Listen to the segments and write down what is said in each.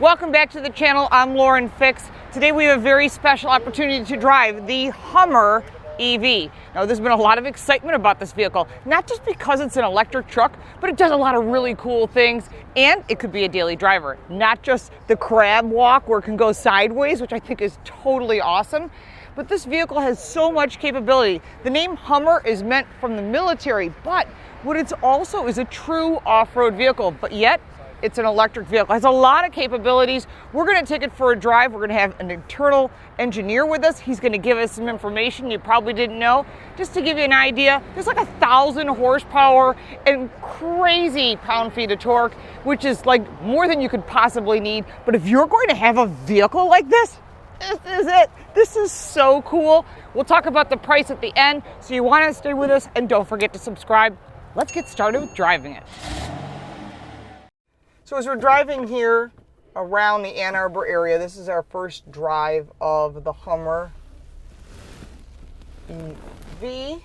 Welcome back to the channel. I'm Lauren Fix. Today we have a very special opportunity to drive the HUMMER EV. Now there's been a lot of excitement about this vehicle, not just because it's an electric truck, but it does a lot of really cool things, and it could be a daily driver. Not just the CrabWalk where it can go sideways, which I think is totally awesome, but this vehicle has so much capability. The name HUMMER is meant from the military, but what it's also is a true off-road vehicle, but yet it's an electric vehicle. It has a lot of capabilities. We're gonna take it for a drive. We're gonna have an internal engineer with us. He's gonna give us some information you probably didn't know. Just to give you an idea, there's like 1,000 horsepower and crazy pound-feet of torque, which is like more than you could possibly need. But if you're going to have a vehicle like this is it. This is so cool. We'll talk about the price at the end, so you wanna stay with us and don't forget to subscribe. Let's get started with driving it. So as we're driving here around the Ann Arbor area, this is our first drive of the HUMMER EV.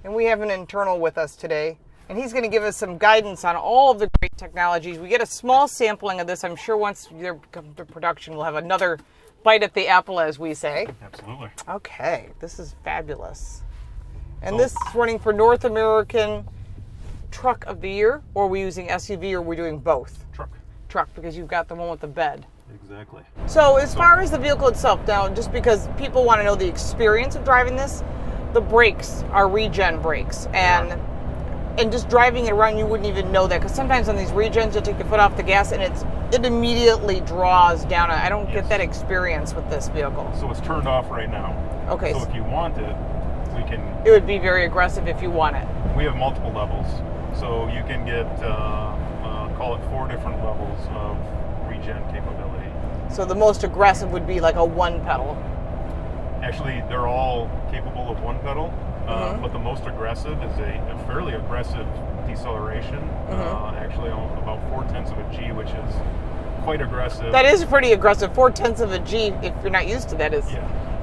And we have an internal with us today. And he's going to give us some guidance on all of the great technologies. We get a small sampling of this. I'm sure once they come to production, we'll have another bite at the apple, as we say. Absolutely. Okay, this is fabulous. And this is running for North American Truck of the Year, or are we using SUV, or are we doing both? Truck, because you've got the one with the bed. Exactly. So as far as the vehicle itself, now just because people want to know the experience of driving this, the brakes are regen brakes, and just driving it around, you wouldn't even know that, because sometimes on these regens, you take your foot off the gas and it immediately draws down. I don't get that experience with this vehicle. So it's turned off right now. Okay. So if you want it, we can. It would be very aggressive if you want it. We have multiple levels. So you can get, call it 4 different levels of regen capability. So the most aggressive would be like a 1 pedal. Actually, they're all capable of 1 pedal, but the most aggressive is a fairly aggressive deceleration, actually about 0.4 of a G, which is quite aggressive. That is pretty aggressive. 0.4 of a G, if you're not used to that,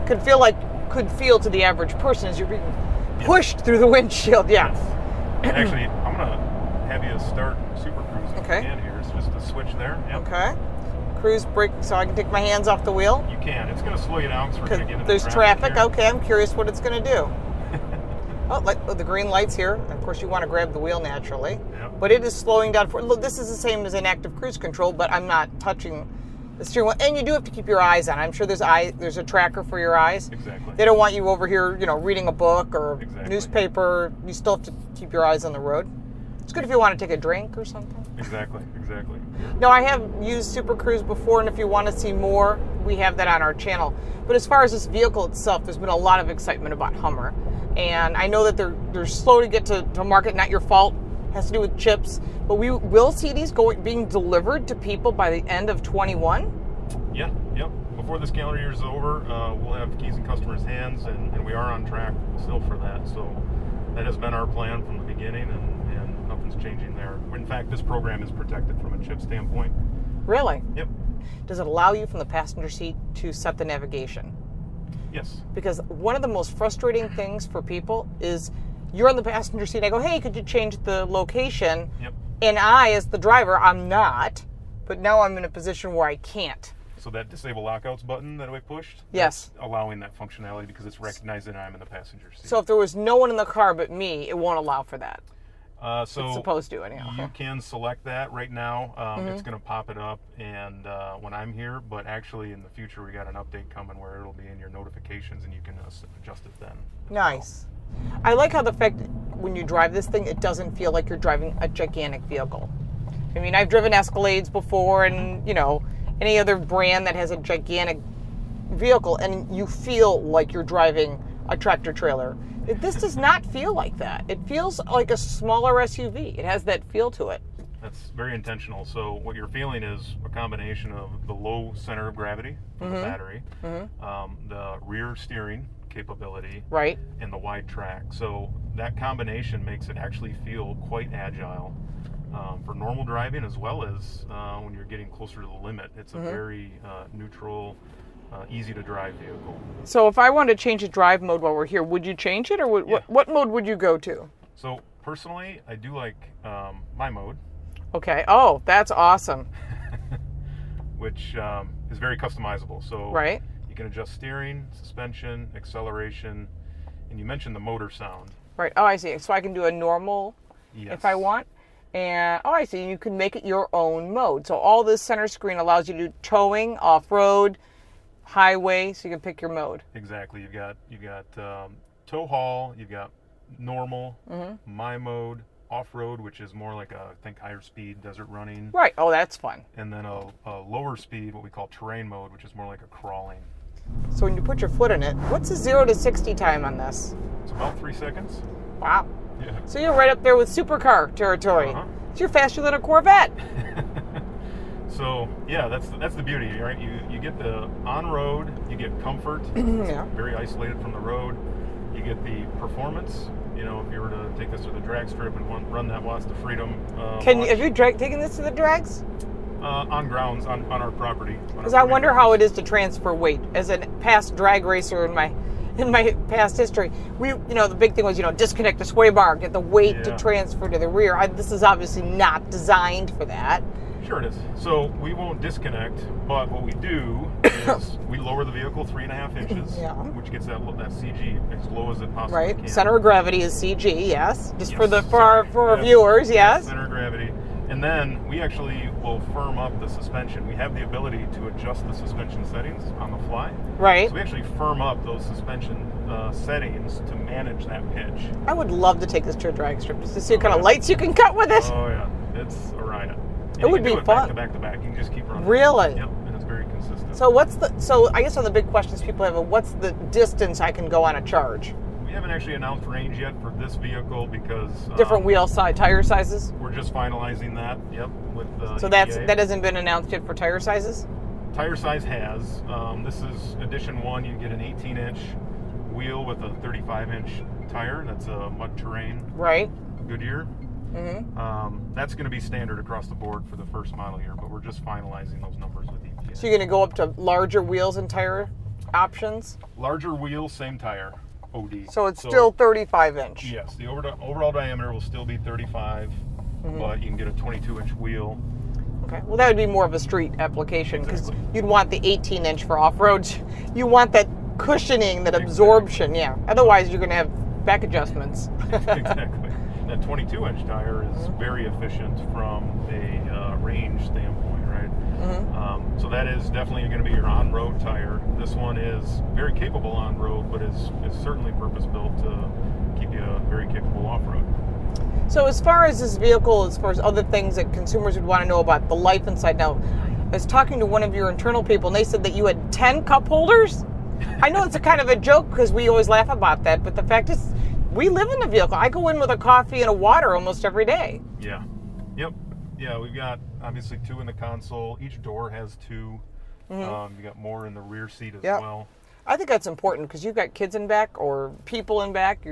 could feel to the average person as you're being pushed through the windshield. Yeah. Yes. Actually, I'm going to have you start Super Cruise if you can here. It's just a switch there. Yep. Okay. Cruise brake, so I can take my hands off the wheel? You can. It's going to slow you down because we're going to get into there's traffic. Here. Okay, I'm curious what it's going to do. The green light's here. Of course, you want to grab the wheel naturally. Yep. But it is slowing down. Look, this is the same as an active cruise control, but I'm not touching the steering wheel. And you do have to keep your eyes on. I'm sure there's a tracker for your eyes. Exactly. They don't want you over here, reading a book or newspaper. You still have to keep your eyes on the road. It's good if you want to take a drink or something. Exactly. Now, I have used Super Cruise before, and if you want to see more, we have that on our channel. But as far as this vehicle itself, there's been a lot of excitement about HUMMER. And I know that they're slow to get to market, not your fault. It has to do with chips. But we will see these being delivered to people by the end of 21. Yeah, yep. Before this calendar year is over, we'll have keys in customers' hands, and we are on track still for that. So that has been our plan from the beginning, and nothing's changing there. In fact, this program is protected from a chip standpoint. Really? Yep. Does it allow you from the passenger seat to set the navigation? Yes. Because one of the most frustrating things for people is you're on the passenger seat. I go, hey, could you change the location? Yep. And I, as the driver, I'm not. But now I'm in a position where I can't. So that disable lockouts button that we pushed? Yes. That's allowing that functionality because it's recognizing I'm in the passenger seat. So if there was no one in the car but me, it won't allow for that. So it's supposed to, anyhow. You can select that right now. It's going to pop it up and when I'm here, but actually in the future we got an update coming where it'll be in your notifications and you can adjust it then. Nice. I like how the fact when you drive this thing, it doesn't feel like you're driving a gigantic vehicle. I mean, I've driven Escalades before and, any other brand that has a gigantic vehicle, and you feel like you're driving a tractor trailer. This does not feel like that. It feels like a smaller SUV. It has that feel to it. That's very intentional. So what you're feeling is a combination of the low center of gravity of the battery, the rear steering capability, and the wide track. So that combination makes it actually feel quite agile. For normal driving as well as when you're getting closer to the limit. It's a very neutral, easy to drive vehicle. So if I wanted to change the drive mode while we're here, would you change it, or what mode would you go to? So personally, I do like my mode. Okay. Oh, that's awesome. Which is very customizable. So right. you can adjust steering, suspension, acceleration, and you mentioned the motor sound. Right. Oh, I see. So I can do a normal if I want. And, I see. You can make it your own mode. So all this center screen allows you to do towing, off-road, highway, so you can pick your mode. Exactly. You've got tow haul, you've got normal, my mode, off-road, which is more like I think higher speed desert running. Right. Oh, that's fun. And then a lower speed, what we call terrain mode, which is more like a crawling. So when you put your foot in it, what's the 0 to 60 time on this? It's about 3 seconds. Wow. Yeah. So you're right up there with supercar territory. So you're faster than a Corvette. So yeah, that's the beauty, right? You get the on-road, you get comfort. Yeah. Very isolated from the road. You get the performance. You know, if you were to take this to the drag strip and run that Watts to Freedom. Have you taken this to the drags? On grounds on our property. Because I wonder how it is to transfer weight. As a past drag racer in my past history, the big thing was disconnect the sway bar, get the weight to transfer to the rear. This is obviously not designed for that. Sure it is. So we won't disconnect, but what we do is we lower the vehicle 3.5 inches, which gets that CG as low as it possibly can. Center of gravity is CG, yes. Just for our viewers, yes. Center of gravity. And then we actually will firm up the suspension. We have the ability to adjust the suspension settings on the fly. Right. So we actually firm up those suspension settings to manage that pitch. I would love to take this to a drag strip just to see what kind of lights you can cut with it. Oh yeah, it's a ride. It would be fun. Back to back. You can just keep running. Really? Yep, and it's very consistent. So I guess one of the big questions people have are what's the distance I can go on a charge? We haven't actually announced range yet for this vehicle because different tire sizes. We're just finalizing that. Yep, with so EPA. that hasn't been announced yet for tire sizes. Tire size has. This is edition 1. You get an 18-inch wheel with a 35-inch tire. That's a mud terrain. Right. Goodyear. Mm-hmm. That's going to be standard across the board for the first model year, but we're just finalizing those numbers with EPA. So you're going to go up to larger wheels and tire options? Larger wheels, same tire. OD. So it's still 35-inch. Yes, the overall diameter will still be 35, but you can get a 22-inch wheel. Okay, well that would be more of a street application because you'd want the 18-inch for off-road. You want that cushioning, that absorption, yeah. Otherwise you're going to have back adjustments. Exactly. That 22-inch tire is very efficient from a range standpoint, right? So that is definitely going to be your on-road tire. This one is very capable on-road, but is certainly purpose-built to keep you very capable off-road. So as far as this vehicle, as far as other things that consumers would want to know about the life inside, now, I was talking to one of your internal people, and they said that you had 10 cup holders. I know it's a kind of a joke because we always laugh about that, but the fact is, we live in the vehicle. I go in with a coffee and a water almost every day. Yeah. Yep. Yeah, we've got obviously 2 in the console. Each door has 2. You got more in the rear seat as well. I think that's important because you've got kids in back or people in back.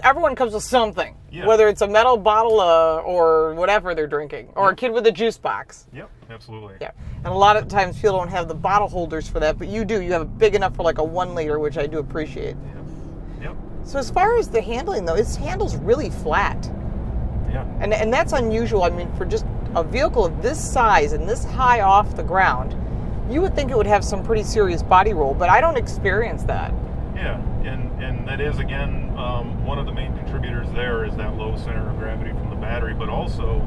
Everyone comes with something, whether it's a metal bottle or whatever they're drinking, or a kid with a juice box. Yep, absolutely. Yeah, and a lot of times people don't have the bottle holders for that, but you do. You have a big enough for like a 1 liter, which I do appreciate. Yep. So as far as the handling, though, its handle's really flat. Yeah. And that's unusual. I mean, for just a vehicle of this size and this high off the ground, you would think it would have some pretty serious body roll, but I don't experience that. Yeah, and that is, again, one of the main contributors there is that low center of gravity from the battery, but also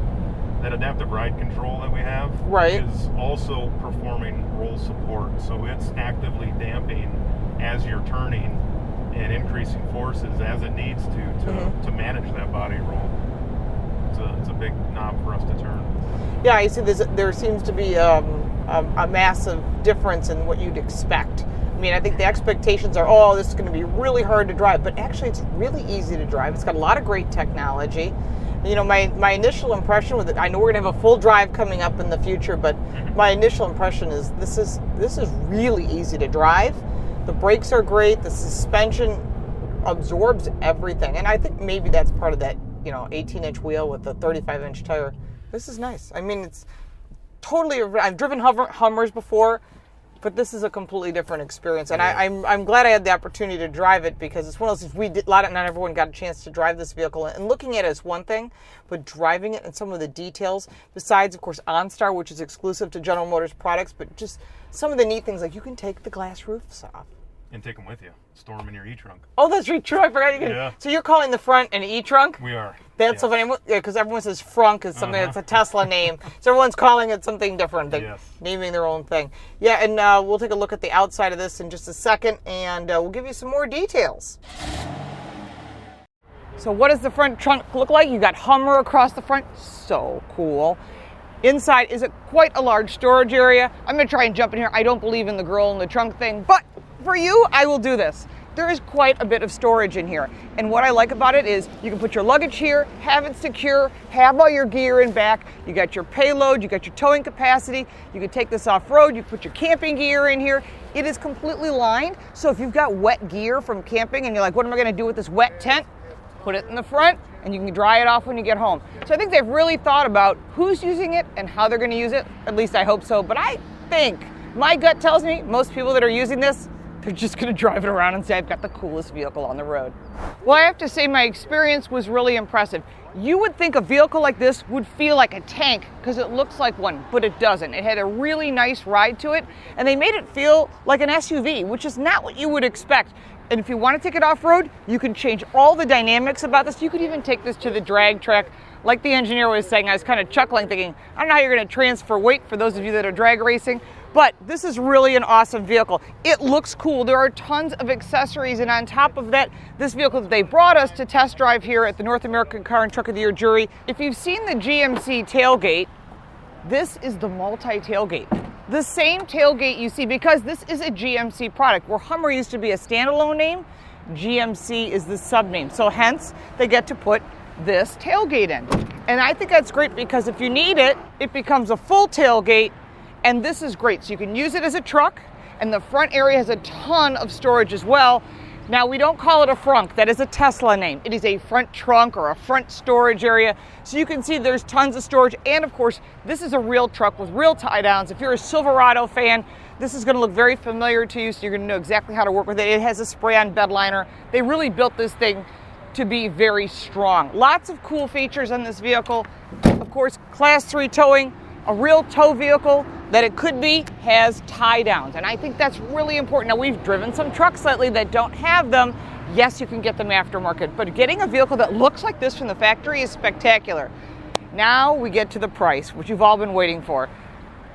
that adaptive ride control that we have is also performing roll support. So it's actively damping as you're turning and increasing forces as it needs to manage that body roll. It's a big knob for us to turn. Yeah, I see there seems to be a massive difference in what you'd expect. I mean, I think the expectations are, this is going to be really hard to drive, but actually it's really easy to drive. It's got a lot of great technology. You know, my initial impression with it, I know we're going to have a full drive coming up in the future, but my initial impression is this is really easy to drive. The brakes are great. The suspension absorbs everything. And I think maybe that's part of that, 18-inch wheel with the 35-inch tire. This is nice. I mean, it's totally, I've driven Hummers before. But this is a completely different experience, and I'm glad I had the opportunity to drive it, because it's one of those things not everyone got a chance to drive this vehicle, and looking at it is one thing, but driving it and some of the details, besides, of course, OnStar, which is exclusive to General Motors products, but just some of the neat things, like you can take the glass roofs off. And take them with you. Store them in your e-trunk. Oh, that's true. I forgot you can. Yeah. So you're calling the front an e-trunk? We are. That's so funny, because everyone says frunk is something that's a Tesla name. So everyone's calling it something different. They're naming their own thing. Yeah, and we'll take a look at the outside of this in just a second, and we'll give you some more details. So what does the front trunk look like? You got Hummer across the front. So cool. Inside is quite a large storage area. I'm going to try and jump in here. I don't believe in the girl in the trunk thing, but for you, I will do this. There is quite a bit of storage in here. And what I like about it is you can put your luggage here, have it secure, have all your gear in back. You got your payload, you got your towing capacity. You can take this off-road, you can put your camping gear in here. It is completely lined. So if you've got wet gear from camping and you're like, what am I gonna do with this wet tent? Put it in the front and you can dry it off when you get home. So I think they've really thought about who's using it and how they're gonna use it. At least I hope so. But I think, my gut tells me, most people that are using this, they're just going to drive it around and say, I've got the coolest vehicle on the road. Well, I have to say my experience was really impressive. You would think a vehicle like this would feel like a tank because it looks like one, but it doesn't. It had a really nice ride to it, and they made it feel like an SUV, which is not what you would expect. And if you want to take it off-road, you can change all the dynamics about this. You could even take this to the drag track. Like the engineer was saying, I was kind of chuckling, thinking, I don't know how you're going to transfer weight for those of you that are drag racing, but this is really an awesome vehicle. It looks cool. There are tons of accessories, and on top of that, this vehicle that they brought us to test drive here at the North American Car and Truck of the Year jury, if you've seen the GMC tailgate, this is the multi-tailgate. The same tailgate you see, because this is a GMC product. Where Hummer used to be a standalone name, GMC is the sub-name. So hence, they get to put this tailgate in. And I think that's great because if you need it, it becomes a full tailgate, and this is great. So you can use it as a truck, and the front area has a ton of storage as well. Now, we don't call it a frunk. That is a Tesla name. It is a front trunk or a front storage area. So you can see there's tons of storage. And of course, this is a real truck with real tie downs. If you're a Silverado fan, this is going to look very familiar to you, so you're going to know exactly how to work with it. It has a spray-on bed liner. They really built this thing to be very strong. Lots of cool features on this vehicle. Of course, Class 3 towing, a real tow vehicle that it could be, has tie downs. And I think that's really important. Now, we've driven some trucks lately that don't have them. Yes, you can get them aftermarket, but getting a vehicle that looks like this from the factory is spectacular. Now we get to the price, which you've all been waiting for.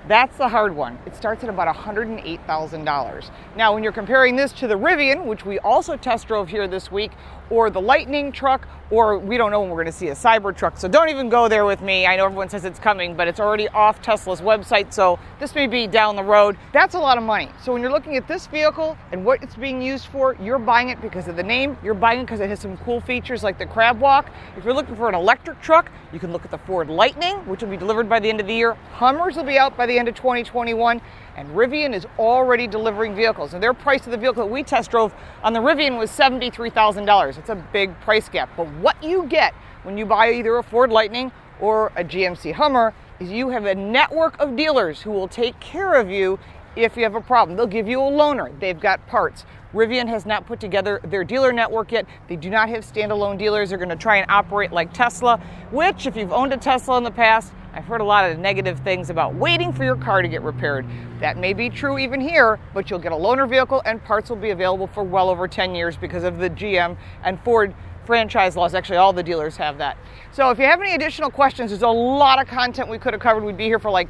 That's the hard one. It starts at about $108,000. Now, when you're comparing this to the Rivian, which we also test drove here this week, or the Lightning truck, or we don't know when we're going to see a Cybertruck, so don't even go there with me. I know everyone says it's coming, but it's already off Tesla's website, so this may be down the road. That's a lot of money. So when you're looking at this vehicle and what it's being used for, you're buying it because of the name. You're buying it because it has some cool features like the CrabWalk. If you're looking for an electric truck, you can look at the Ford Lightning, which will be delivered by the end of the year. Hummers will be out by the end of 2021. And Rivian is already delivering vehicles. And their price of the vehicle that we test drove on the Rivian was $73,000. It's a big price gap. But what you get when you buy either a Ford Lightning or a GMC Hummer is you have a network of dealers who will take care of you if you have a problem. They'll give you a loaner. They've got parts. Rivian has not put together their dealer network yet. They do not have standalone dealers. They're going to try and operate like Tesla, which, if you've owned a Tesla in the past, I've heard a lot of negative things about waiting for your car to get repaired. That may be true even here, but you'll get a loaner vehicle and parts will be available for well over 10 years because of the GM and Ford franchise laws. Actually, all the dealers have that. So if you have any additional questions, there's a lot of content we could have covered. We'd be here for like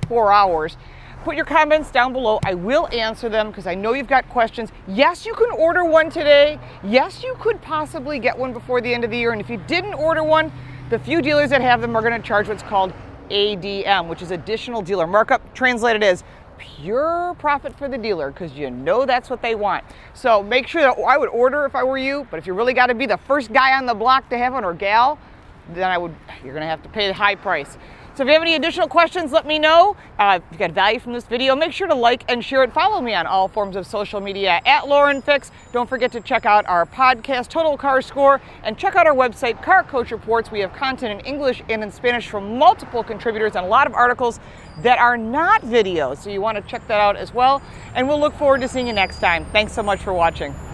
4 hours. Put your comments down below. I will answer them because I know you've got questions. Yes, you can order one today. Yes, you could possibly get one before the end of the year. And if you didn't order one, the few dealers that have them are going to charge what's called ADM, which is additional dealer markup. Translated as pure profit for the dealer, because you know that's what they want. So make sure that I would order if I were you, but if you really got to be the first guy on the block to have one, or gal, then you're going to have to pay the high price. So if you have any additional questions, let me know. If you got value from this video, make sure to like and share it. Follow me on all forms of social media at Lauren Fix. Don't forget to check out our podcast, Total Car Score, and check out our website, Car Coach Reports. We have content in English and in Spanish from multiple contributors and a lot of articles that are not videos. So you want to check that out as well. And we'll look forward to seeing you next time. Thanks so much for watching.